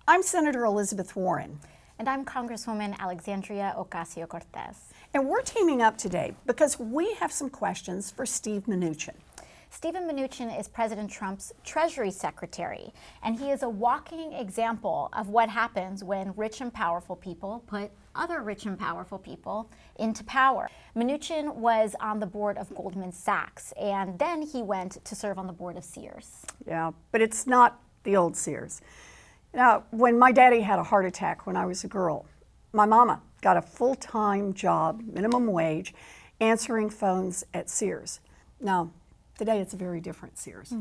I'm Senator Elizabeth Warren. And I'm Congresswoman Alexandria Ocasio-Cortez. And we're teaming up today because we have some questions for Steve Mnuchin. Steven Mnuchin is President Trump's Treasury Secretary, and he is a walking example of what happens when rich and powerful people put other rich and powerful people into power. Mnuchin was on the board of Goldman Sachs, and then he went to serve on the board of Sears. Yeah, but it's not the old Sears. Now, when my daddy had a heart attack when I was a girl, my mama got a full-time job, minimum wage, answering phones at Sears. Now, today it's a very different Sears.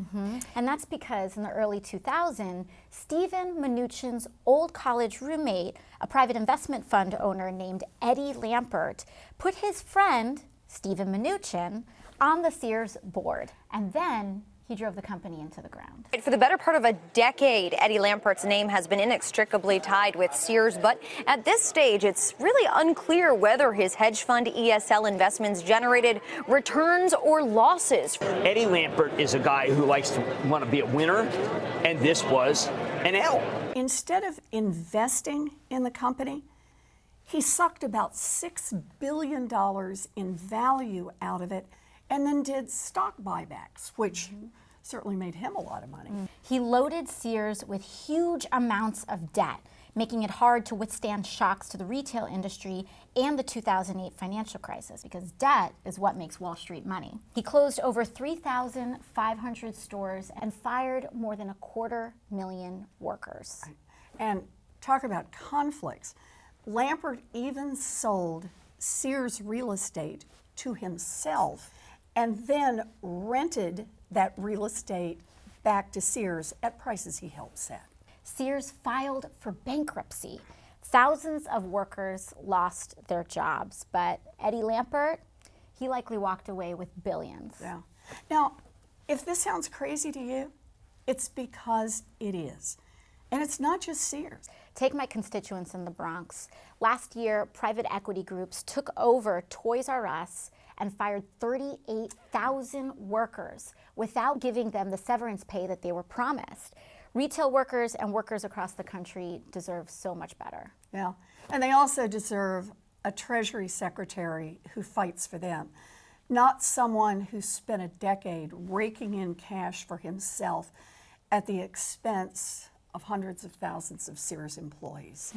And that's because in the early 2000s, Steven Mnuchin's old college roommate, a private investment fund owner named Eddie Lampert, put his friend, Steven Mnuchin, on the Sears board. And then he drove the company into the ground. For the better part of a decade, Eddie Lampert's name has been inextricably tied with Sears, but at this stage, it's really unclear whether his hedge fund ESL investments generated returns or losses. Eddie Lampert is a guy who likes to want to be a winner, and this was an L. Instead of investing in the company, he sucked about $6 billion in value out of it and then did stock buybacks, which certainly made him a lot of money. He loaded Sears with huge amounts of debt, making it hard to withstand shocks to the retail industry and the 2008 financial crisis, because debt is what makes Wall Street money. He closed over 3,500 stores and fired more than 250,000 workers. And talk about conflicts. Lampert even sold Sears real estate to himself and then rented that real estate back to Sears at prices he helped set. Sears filed for bankruptcy. Thousands of workers lost their jobs, but Eddie Lampert, he likely walked away with billions. Yeah. Now, if this sounds crazy to you, it's because it is. And it's not just Sears. Take my constituents in the Bronx. Last year, private equity groups took over Toys R Us and fired 38,000 workers without giving them the severance pay that they were promised. Retail workers and workers across the country deserve so much better. Yeah, and they also deserve a Treasury Secretary who fights for them, not someone who spent a decade raking in cash for himself at the expense of hundreds of thousands of Sears employees.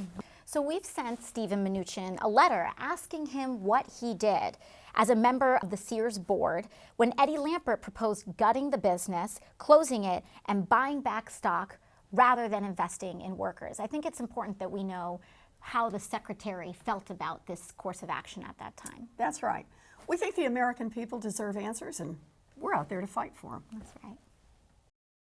So we've sent Steven Mnuchin a letter asking him what he did as a member of the Sears board when Eddie Lampert proposed gutting the business, closing it, and buying back stock rather than investing in workers. I think it's important that we know how the secretary felt about this course of action at that time. That's right. We think the American people deserve answers, and we're out there to fight for them. That's right.